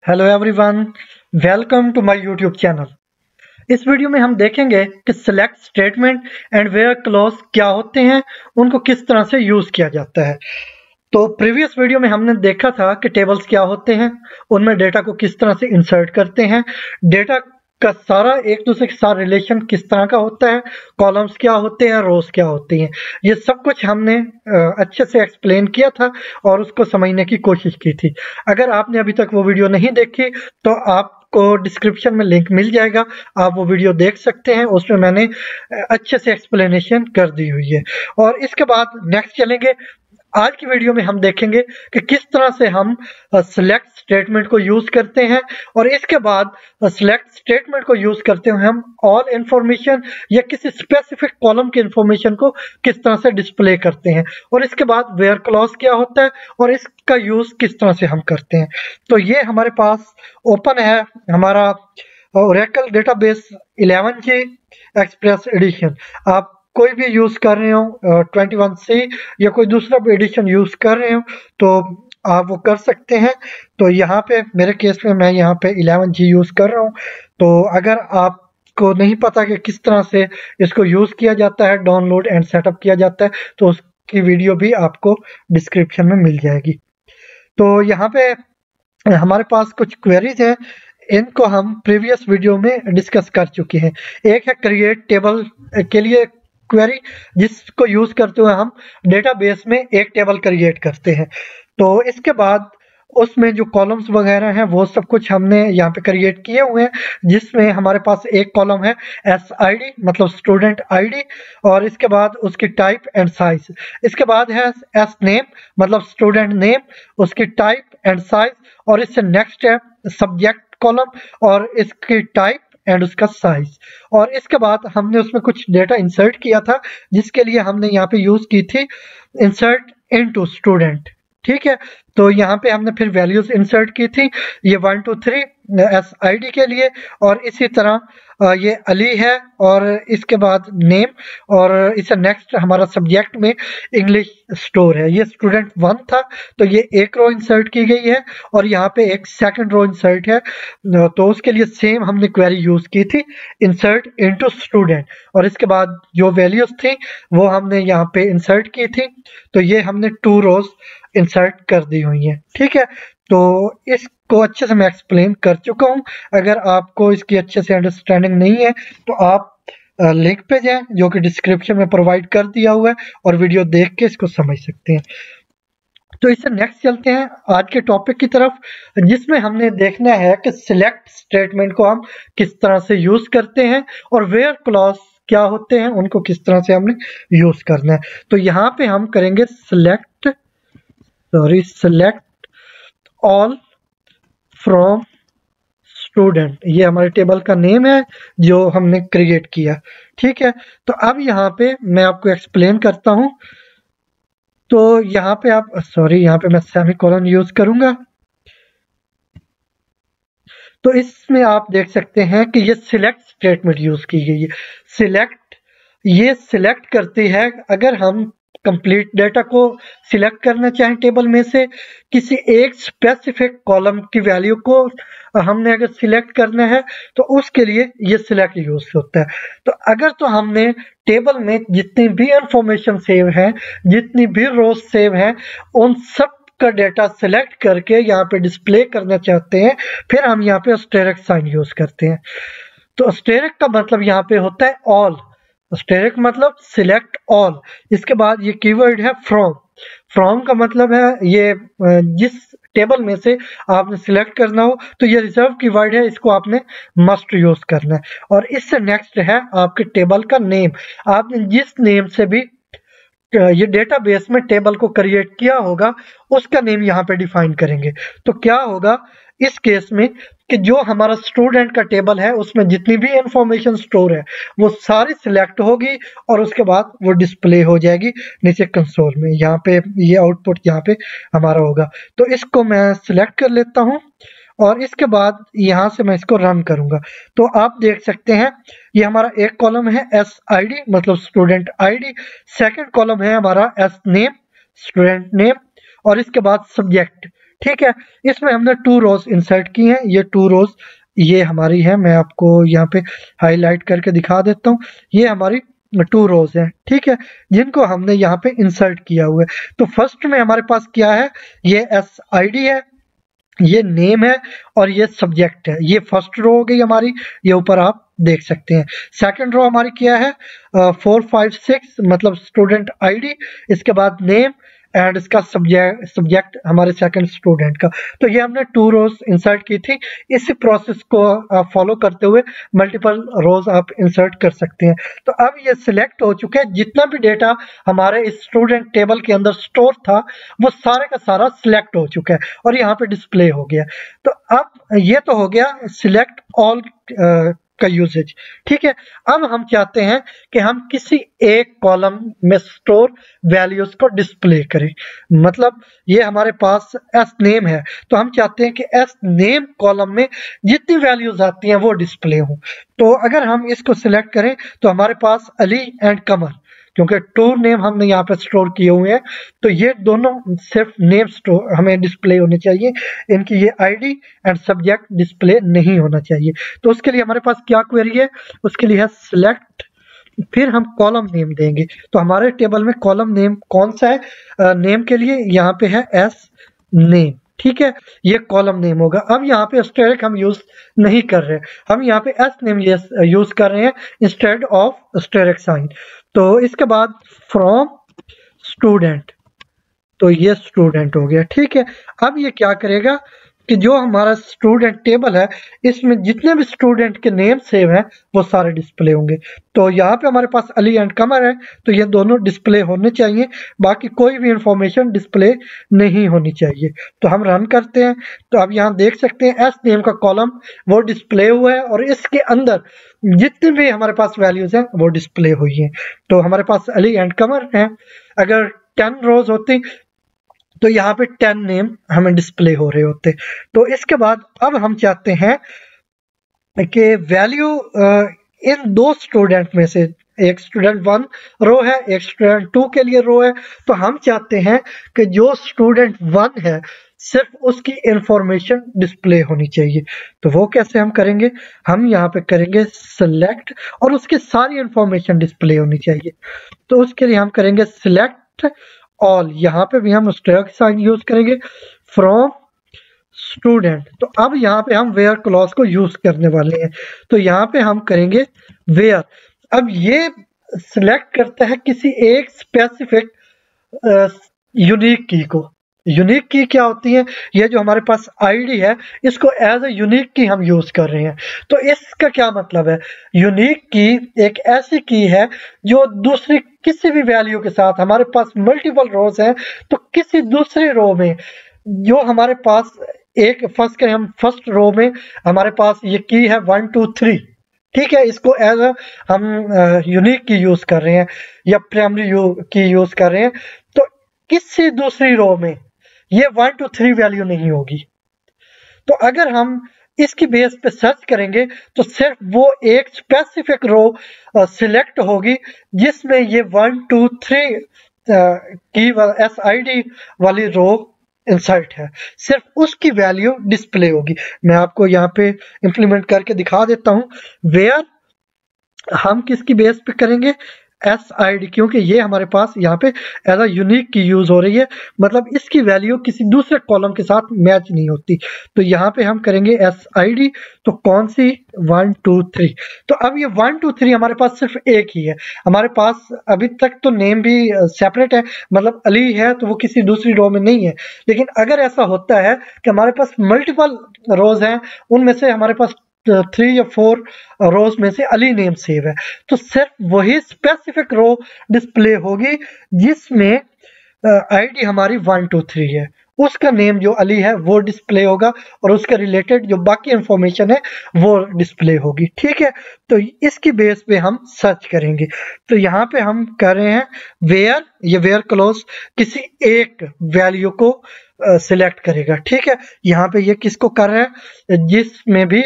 Hello everyone, welcome to my YouTube channel. इस video में हम देखेंगे कि select statement and where clause क्या होते हैं, उनको किस तरह से यूज किया जाता है। तो प्रीवियस वीडियो में हमने देखा था कि टेबल्स क्या होते हैं, उनमें डेटा को किस तरह से इंसर्ट करते हैं, डेटा का सारा एक दूसरे के साथ रिलेशन किस तरह का होता है, कॉलम्स क्या होते हैं, रोज क्या होती हैं, ये सब कुछ हमने अच्छे से एक्सप्लेन किया था और उसको समझने की कोशिश की थी। अगर आपने अभी तक वो वीडियो नहीं देखी तो आपको डिस्क्रिप्शन में लिंक मिल जाएगा, आप वो वीडियो देख सकते हैं। उसमें मैंने अच्छे से एक्सप्लेनेशन कर दी हुई है। और इसके बाद नेक्स्ट चलेंगे। आज की वीडियो में हम देखेंगे कि किस तरह से हम सिलेक्ट स्टेटमेंट को यूज करते हैं, और इसके बाद सिलेक्ट स्टेटमेंट को यूज करते हुए हम ऑल इंफॉर्मेशन या किसी स्पेसिफिक कॉलम की इंफॉर्मेशन को किस तरह से डिस्प्ले करते हैं, और इसके बाद वेयर क्लॉज क्या होता है और इसका यूज किस तरह से हम करते हैं। तो ये हमारे पास ओपन है हमारा Oracle database 11G express addition. आप कोई भी यूज कर रहे हो 21C या कोई दूसरा भी एडिशन यूज कर रहे हो तो आप वो कर सकते हैं। तो यहाँ पे मेरे केस में मैं यहाँ पे 11G यूज कर रहा हूँ। तो अगर आपको नहीं पता कि किस तरह से इसको यूज किया जाता है, डाउनलोड एंड सेटअप किया जाता है, तो उसकी वीडियो भी आपको डिस्क्रिप्शन में मिल जाएगी। तो यहाँ पे हमारे पास कुछ क्वेरीज हैं, इनको हम प्रीवियस वीडियो में डिस्कस कर चुके हैं। एक है क्रिएट टेबल के लिए क्वेरी, जिसको यूज करते हुए हम डेटाबेस में एक टेबल क्रिएट करते हैं। तो इसके बाद उसमें जो कॉलम्स वगैरह हैं वो सब कुछ हमने यहाँ पे क्रिएट किए हुए हैं, जिसमें हमारे पास एक कॉलम है SID मतलब स्टूडेंट ID, और इसके बाद उसकी टाइप एंड साइज। इसके बाद है SNAME मतलब स्टूडेंट नेम, उसकी टाइप एंड साइज, और इससे नेक्स्ट है सब्जेक्ट कॉलम और इसकी टाइप एंड उसका साइज। और इसके बाद हमने उसमें कुछ डेटा इंसर्ट किया था, जिसके लिए हमने यहाँ पे यूज की थी इंसर्ट इनटू स्टूडेंट। ठीक है, तो यहाँ पे हमने फिर वैल्यूज इंसर्ट की थी, ये 1 2 3 SID के लिए, और इसी तरह ये अली है, और इसके बाद नेम, और इससे नेक्स्ट हमारा सब्जेक्ट में इंग्लिश स्टोर है। ये स्टूडेंट 1 था, तो ये एक रो इंसर्ट की गई है, और यहाँ पे एक सेकंड रो इंसर्ट है। तो उसके लिए सेम हमने क्वेरी यूज की थी इंसर्ट इनटू स्टूडेंट, और इसके बाद जो वैल्यूज थी वो हमने यहाँ पे इंसर्ट की थी। तो ये हमने 2 रोज इंसर्ट कर दी हुई है। ठीक है, तो इसको अच्छे से मैं एक्सप्लेन कर चुका हूँ। अगर आपको इसकी अच्छे से अंडरस्टैंडिंग नहीं है तो आप लिंक पे जाएं जो कि डिस्क्रिप्शन में प्रोवाइड कर दिया हुआ है, और वीडियो देख के इसको समझ सकते हैं। तो इससे नेक्स्ट चलते हैं आज के टॉपिक की तरफ, जिसमें हमने देखना है कि सिलेक्ट स्टेटमेंट को हम किस तरह से यूज करते हैं, और वेयर क्लॉज क्या होते हैं उनको किस तरह से हमने यूज करना है। तो यहाँ पे हम करेंगे सिलेक्ट ऑल फ्रॉम स्टूडेंट। ये हमारे टेबल का नेम है जो हमने क्रिएट किया। ठीक है, तो अब यहाँ पे मैं आपको एक्सप्लेन करता हूँ। तो यहाँ पे आप यहाँ पे मैं सेमीकोलन यूज करूंगा। तो इसमें आप देख सकते हैं कि ये सिलेक्ट स्टेटमेंट यूज की गई है। ये सिलेक्ट करती है, अगर हम कंप्लीट डेटा को सिलेक्ट करना चाहें टेबल में से, किसी एक स्पेसिफिक कॉलम की वैल्यू को हमने अगर सिलेक्ट करना है तो उसके लिए ये सिलेक्ट यूज होता है। तो अगर तो हमने टेबल में जितनी भी इंफॉर्मेशन सेव है, जितनी भी रोज सेव है, उन सब का डेटा सिलेक्ट करके यहाँ पे डिस्प्ले करना चाहते हैं, फिर हम यहाँ पे एस्टेरिक साइन यूज करते हैं। तो एस्टेरिक का मतलब यहाँ पे होता है ऑल। एस्टेरिक मतलब सिलेक्ट ऑल। इसके बाद ये कीवर्ड है फ्रॉम का मतलब है ये जिस टेबल में से आपने सिलेक्ट करना हो, तो ये रिजर्व कीवर्ड है, इसको आपने मस्ट यूज करना है। और इससे नेक्स्ट है आपके टेबल का नेम। आपने जिस नेम से भी ये डेटाबेस में टेबल को क्रिएट किया होगा उसका नेम यहाँ पे डिफाइन करेंगे। तो क्या होगा इस केस में कि जो हमारा स्टूडेंट का टेबल है उसमें जितनी भी इंफॉर्मेशन स्टोर है वो सारी सिलेक्ट होगी, और उसके बाद वो डिस्प्ले हो जाएगी नीचे कंसोल में। यहाँ पे ये आउटपुट यहाँ पे हमारा होगा। तो इसको मैं सिलेक्ट कर लेता हूँ, और इसके बाद यहाँ से मैं इसको रन करूंगा। तो आप देख सकते हैं ये हमारा एक कॉलम है SID मतलब स्टूडेंट ID, सेकंड कॉलम है हमारा SNAME स्टूडेंट नेम, और इसके बाद सब्जेक्ट ठीक है। इसमें हमने 2 रोज इंसर्ट की हैं। ये 2 रोज ये हमारी है, मैं आपको यहाँ पे हाईलाइट करके दिखा देता हूँ। ये हमारी 2 रोज हैं, ठीक है, जिनको हमने यहाँ पे इंसर्ट किया हुआ है। तो फर्स्ट में हमारे पास क्या है, ये SID है, ये नेम है और ये सब्जेक्ट है। ये फर्स्ट रो हो गई हमारी, ये ऊपर आप देख सकते हैं। सेकंड रो हमारी क्या है, 4 5 6 मतलब स्टूडेंट ID, इसके बाद नेम एंड इसका सब्जेक्ट हमारे सेकंड स्टूडेंट का। तो ये हमने 2 रोज इंसर्ट की थी। इसी प्रोसेस को फॉलो करते हुए मल्टीपल रोज आप इंसर्ट कर सकते हैं। तो अब ये सिलेक्ट हो चुके हैं, जितना भी डेटा हमारे इस स्टूडेंट टेबल के अंदर स्टोर था वो सारे का सारा सिलेक्ट हो चुका है और यहाँ पे डिस्प्ले हो गया। तो अब ये तो हो गया सिलेक्ट ऑल का यूजेज, ठीक है। अब हम चाहते हैं कि हम किसी एक कॉलम में स्टोर वैल्यूज को डिस्प्ले करें। मतलब ये हमारे पास एस नेम है, तो हम चाहते हैं कि एस नेम कॉलम में जितनी वैल्यूज आती हैं वो डिस्प्ले हो। तो अगर हम इसको सिलेक्ट करें तो हमारे पास अली एंड कमर, क्योंकि 2 नेम हमने यहाँ पे स्टोर किए हुए हैं, तो ये दोनों सिर्फ नेम स्टोर हमें डिस्प्ले होने चाहिए। इनकी ये ID एंड सब्जेक्ट डिस्प्ले नहीं होना चाहिए। तो उसके लिए हमारे पास क्या क्वेरी है, उसके लिए है सिलेक्ट, फिर हम कॉलम नेम देंगे। तो हमारे टेबल में कॉलम नेम कौन सा है, नेम के लिए यहाँ पे है S नेम, ठीक है, ये कॉलम नेम होगा। अब यहाँ पे एस्टेरिक हम यूज नहीं कर रहे, हम यहाँ पे S नेम यूज कर रहे हैं इंस्टेड ऑफ एस्टेरिक साइन। तो इसके बाद फ्रॉम स्टूडेंट, तो ये स्टूडेंट हो गया, ठीक है। अब ये क्या करेगा कि जो हमारा स्टूडेंट टेबल है इसमें जितने भी स्टूडेंट के नेम सेव हैं वो सारे डिस्प्ले होंगे। तो यहाँ पे हमारे पास अली एंड कमर है, तो ये दोनों डिस्प्ले होने चाहिए, बाकी कोई भी इंफॉर्मेशन डिस्प्ले नहीं होनी चाहिए। तो हम रन करते हैं, तो अब यहाँ देख सकते हैं एस नेम का कॉलम वो डिस्प्ले हुआ है और इसके अंदर जितने भी हमारे पास वैल्यूज हैं वो डिस्प्ले हुई हैं। तो हमारे पास अली एंड कमर हैं। अगर 10 रोज होती तो यहाँ पे 10 नेम हमें डिस्प्ले हो रहे होते। तो इसके बाद अब हम चाहते हैं कि वैल्यू इन 2 स्टूडेंट में से, एक स्टूडेंट 1 रो है, एक स्टूडेंट 2 के लिए रो है, तो हम चाहते हैं कि जो स्टूडेंट 1 है सिर्फ उसकी इंफॉर्मेशन डिस्प्ले होनी चाहिए। तो वो कैसे हम करेंगे, हम यहाँ पे करेंगे सिलेक्ट और उसकी सारी इंफॉर्मेशन डिस्प्ले होनी चाहिए। तो उसके लिए हम करेंगे सिलेक्ट ऑल, यहाँ पे भी हम एस्टेरिक साइन यूज करेंगे, फ्रॉम स्टूडेंट। तो अब यहाँ पे हम वेयर क्लॉज को यूज करने वाले हैं, तो यहाँ पे हम करेंगे वेयर। अब ये सिलेक्ट करता है किसी एक स्पेसिफिक यूनिक की को। यूनिक की क्या होती है, ये जो हमारे पास ID है इसको एज ए यूनिक की हम यूज कर रहे हैं। तो इसका क्या मतलब है, यूनिक की एक ऐसी की है जो दूसरी किसी भी वैल्यू के साथ, हमारे पास मल्टीपल रोज हैं तो किसी दूसरे रो में जो हमारे पास एक फर्स्ट करें, हम फर्स्ट रो में हमारे पास ये की है 1 2 3, ठीक है, इसको एज हम यूनिक की यूज कर रहे हैं या प्राइमरी की यूज कर रहे हैं। तो किसी दूसरी रो में ये 1 2 3 वैल्यू नहीं होगी। तो अगर हम इसकी बेस पे सर्च करेंगे तो सिर्फ वो एक स्पेसिफिक रो सिलेक्ट होगी जिसमें ये 1 2 3 की SID वाली रो इंसर्ट है, सिर्फ उसकी वैल्यू डिस्प्ले होगी। मैं आपको यहाँ पे इंप्लीमेंट करके दिखा देता हूँ। वेयर हम किसकी बेस पे करेंगे, SID, क्योंकि ये हमारे पास यहाँ पे एज अ यूनिक की यूज हो रही है, मतलब इसकी वैल्यू किसी दूसरे कॉलम के साथ मैच नहीं होती। तो यहाँ पे हम करेंगे SID, तो कौन सी 1 2 3। तो अब ये 1 2 3 हमारे पास सिर्फ एक ही है, हमारे पास अभी तक तो नेम भी सेपरेट है, मतलब अली है तो वो किसी दूसरी रो में नहीं है। लेकिन अगर ऐसा होता है कि हमारे पास मल्टीपल रोज हैं, उनमें से हमारे पास 3 या 4 रोज में से अली नेम सेव है, तो सिर्फ वही स्पेसिफिक रो डिस्प्ले होगी जिसमें ID हमारी 1 2 3 है, उसका नेम जो अली है वो डिस्प्ले होगा और उसके रिलेटेड जो बाकी इंफॉर्मेशन है वो डिस्प्ले होगी, ठीक है। तो इसकी बेस पे हम सर्च करेंगे। तो यहाँ पे हम कर रहे हैं वेयर, ये वेयर क्लोज किसी एक वैल्यू को सिलेक्ट करेगा, ठीक है। यहाँ पे ये किसको कर रहे हैं, जिसमें भी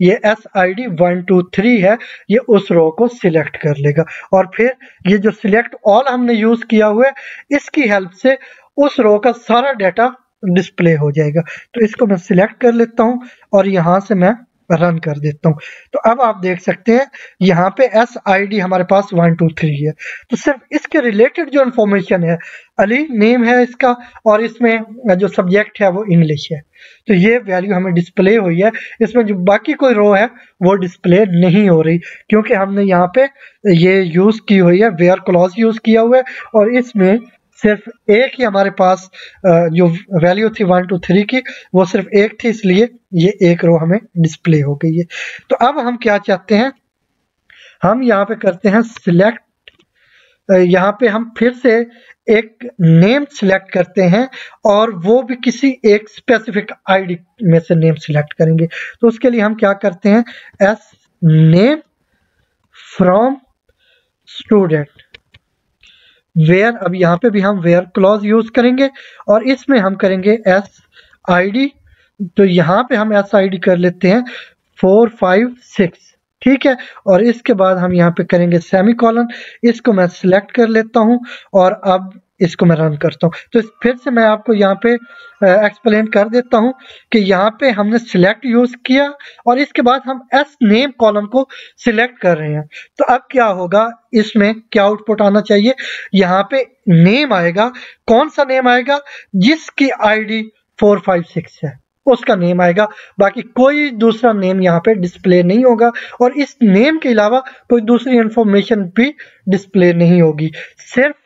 ये SID 1 2 3 है ये उस रो को सिलेक्ट कर लेगा और फिर ये जो सिलेक्ट ऑल हमने यूज किया हुआ है इसकी हेल्प से उस रो का सारा डाटा डिस्प्ले हो जाएगा। तो इसको मैं सिलेक्ट कर लेता हूं और यहां से मैं रन कर देता हूं। तो अब आप देख सकते हैं यहाँ पे SID हमारे पास 1 2 3 है। तो सिर्फ इसके रिलेटेड जो इंफॉर्मेशन है, अली नेम है इसका और इसमें जो सब्जेक्ट है वो इंग्लिश है, तो ये वैल्यू हमें डिस्प्ले हुई है। इसमें जो बाकी कोई रो है वो डिस्प्ले नहीं हो रही, क्योंकि हमने यहाँ पे ये यूज की हुई है, वेयर क्लॉज यूज किया हुआ है और इसमें सिर्फ एक ही हमारे पास जो वैल्यू थी 1 2 3 की, वो सिर्फ एक थी, इसलिए ये एक रो हमें डिस्प्ले हो गई है। तो अब हम क्या चाहते हैं, हम यहाँ पे करते हैं सिलेक्ट, यहाँ पे हम फिर से एक नेम सिलेक्ट करते हैं और वो भी किसी एक स्पेसिफिक आईडी में से नेम सिलेक्ट करेंगे। तो उसके लिए हम क्या करते हैं, as name from student where, अब यहाँ पे भी हम वेयर क्लॉज यूज करेंगे और इसमें हम करेंगे SID। तो यहाँ पे हम SID कर लेते हैं 4 5 6, ठीक है। और इसके बाद हम यहाँ पे करेंगे सेमीकोलन, इसको मैं सिलेक्ट कर लेता हूँ और अब इसको मैं रन करता हूँ। तो फिर से मैं आपको यहाँ पे एक्सप्लेन कर देता हूँ कि यहाँ पे हमने सिलेक्ट यूज किया और इसके बाद हम एस नेम कॉलम को सिलेक्ट कर रहे हैं। तो अब क्या होगा, इसमें क्या आउटपुट आना चाहिए, यहाँ पे नेम आएगा। कौन सा नेम आएगा, जिसकी ID 4 5 6 है उसका नेम आएगा, बाकी कोई दूसरा नेम यहाँ पे डिस्प्ले नहीं होगा और इस नेम के अलावा कोई दूसरी इंफॉर्मेशन भी डिस्प्ले नहीं होगी। सिर्फ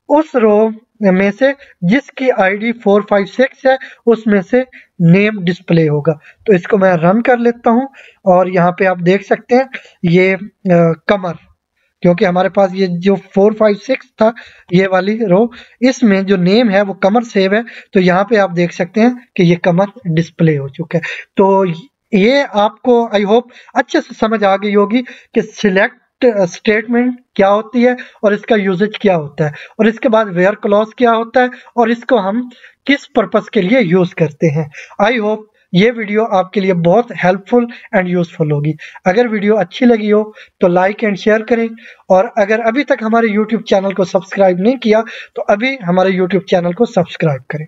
उस रो में से जिसकी ID 4 5 6 है उसमें से नेम डिस्प्ले होगा। तो इसको मैं रन कर लेता हूं और यहाँ पे आप देख सकते हैं ये कमर, क्योंकि हमारे पास ये जो 4 5 6 था ये वाली रो, इसमें जो नेम है वो कमर सेव है। तो यहाँ पे आप देख सकते हैं कि ये कमर डिस्प्ले हो चुका है। तो ये आपको आई होप अच्छे से समझ आ गई होगी कि सिलेक्ट स्टेटमेंट क्या होती है और इसका यूजेज क्या होता है और इसके बाद वेयर क्लॉज क्या होता है और इसको हम किस पर्पस के लिए यूज करते हैं। आई होप ये वीडियो आपके लिए बहुत हेल्पफुल एंड यूजफुल होगी। अगर वीडियो अच्छी लगी हो तो लाइक एंड शेयर करें और अगर अभी तक हमारे YouTube चैनल को सब्सक्राइब नहीं किया तो अभी हमारे YouTube चैनल को सब्सक्राइब करें।